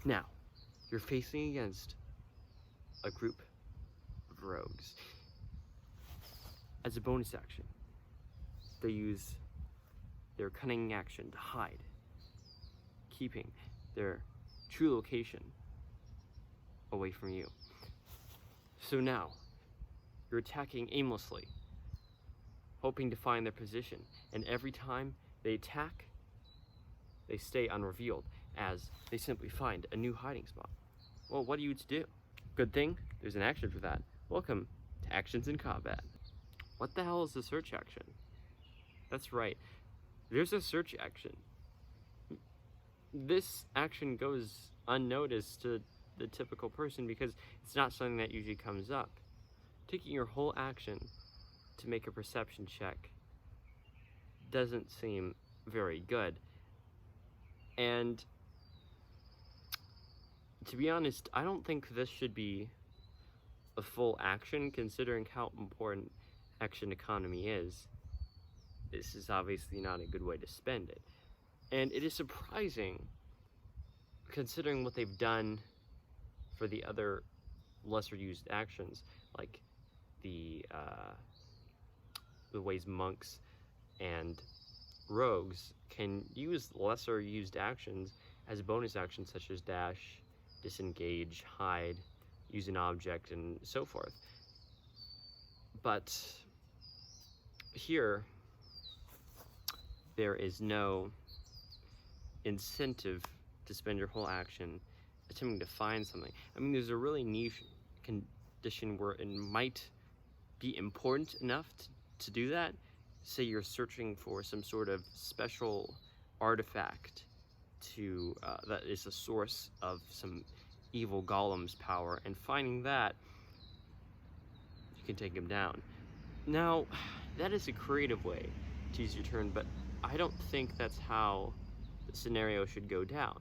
Now, you're facing against a group of rogues. As a bonus action, they use their cunning action to hide, keeping their true location away from you. So now, you're attacking aimlessly, hoping to find their position, and every time they attack, they stay unrevealed, as they simply find a new hiding spot. Well, what are you to do? Good thing there's an action for that. Welcome to Actions in Combat. What the hell is the search action? That's right, there's a search action. This action goes unnoticed to the typical person because it's not something that usually comes up. Taking your whole action to make a perception check doesn't seem very good. And to be honest, I don't think this should be a full action considering how important action economy is. This is obviously not a good way to spend it. And it is surprising considering what they've done for the other lesser used actions, like the ways monks and rogues can use lesser used actions as bonus actions such as dash, disengage, hide, use an object, and so forth. But here, there is no incentive to spend your whole action attempting to find something. I mean, there's a really niche condition where it might be important enough to do that. Say you're searching for some sort of special artifact to that is a source of some evil golem's power, and finding that, you can take him down. Now, that is a creative way to use your turn, but I don't think that's how the scenario should go down.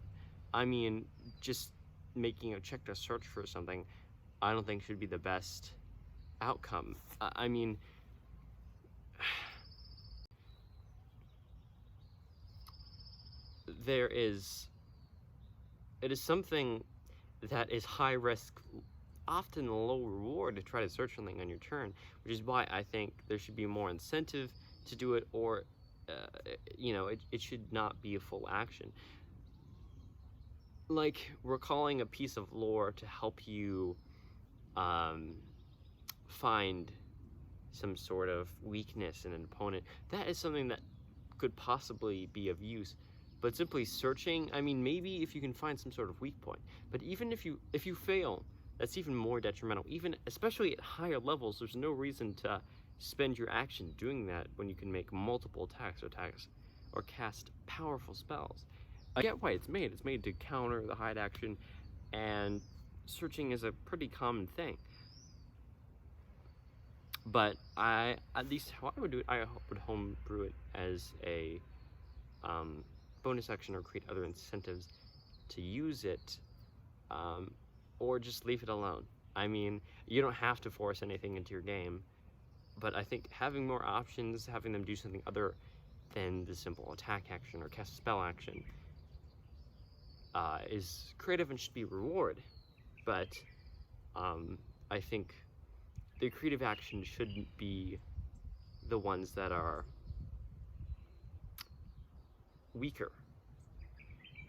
I mean, just making a check to search for something, I don't think should be the best outcome. I mean, it is something that is high risk, often low reward to try to search something on your turn, which is why I think there should be more incentive to do it, or it should not be a full action. Like recalling a piece of lore to help you find some sort of weakness in an opponent, that is something that could possibly be of use. But simply searching, I mean, maybe if you can find some sort of weak point, but even if you fail, that's even more detrimental. Even especially at higher levels, there's no reason to spend your action doing that when you can make multiple attacks or cast powerful spells. I get why it's made. It's made to counter the hide action, and searching is a pretty common thing. But at least how I would do it, I would homebrew it as a bonus action or create other incentives to use it, or just leave it alone. I mean, you don't have to force anything into your game, but I think having more options, having them do something other than the simple attack action or cast a spell action is creative and should be rewarded. But I think the creative actions shouldn't be the ones that are weaker.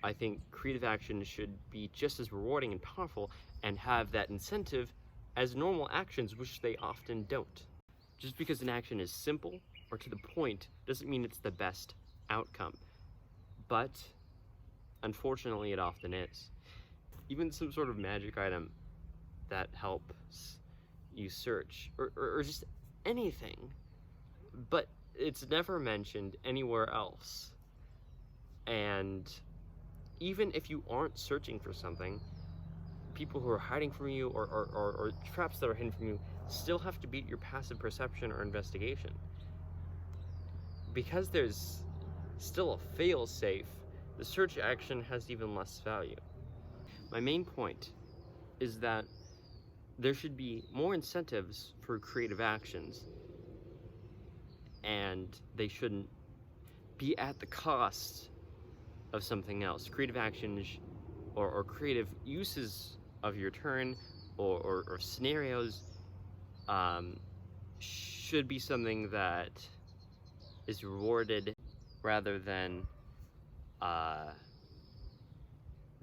I think creative actions should be just as rewarding and powerful and have that incentive as normal actions, which they often don't. Just because an action is simple or to the point doesn't mean it's the best outcome. But unfortunately, it often is. Even some sort of magic item that helps you search, or just anything, but it's never mentioned anywhere else. And even if you aren't searching for something, people who are hiding from you or traps that are hidden from you still have to beat your passive perception or investigation. Because there's still a fail-safe, the search action has even less value. My main point is that there should be more incentives for creative actions, and they shouldn't be at the cost of something else. Creative actions or creative uses of your turn or scenarios should be something that is rewarded rather than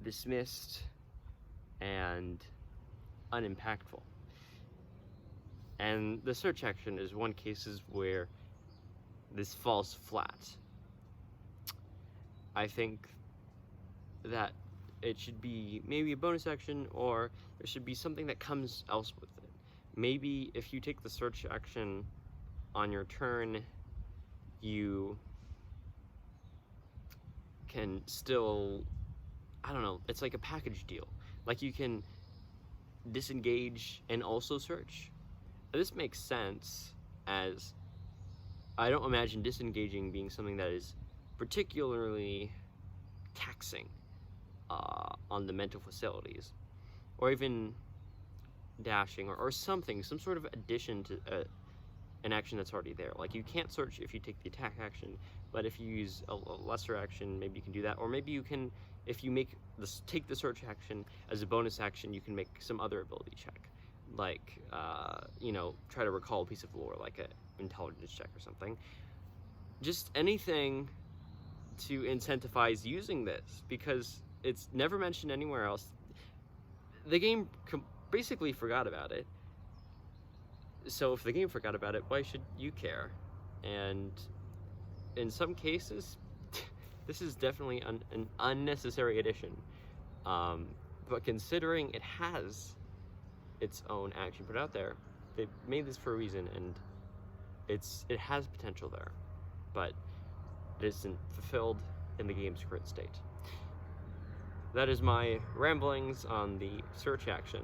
dismissed and unimpactful. And the search action is one cases where this falls flat. I think that it should be maybe a bonus action, or there should be something that comes else with it. Maybe if you take the search action on your turn, you can still, I don't know, it's like a package deal. Like you can disengage and also search. This makes sense, as I don't imagine disengaging being something that is particularly taxing on the mental facilities, or even dashing or something, some sort of addition to an action that's already there. Like you can't search if you take the attack action, but if you use a lesser action, maybe you can do that. Or maybe you can, if you take the search action as a bonus action, you can make some other ability check, like you know, try to recall a piece of lore, like an intelligence check or something. Just anything to incentivize using this, because it's never mentioned anywhere else. The game basically forgot about it. So if the game forgot about it, why should you care? And in some cases, this is definitely an unnecessary addition. But considering it has its own action put out there, they made this for a reason, and it has potential there, but it isn't fulfilled in the game's current state. That is my ramblings on the search action.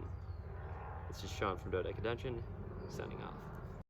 This is Sean from Dodeca Dungeon, signing off.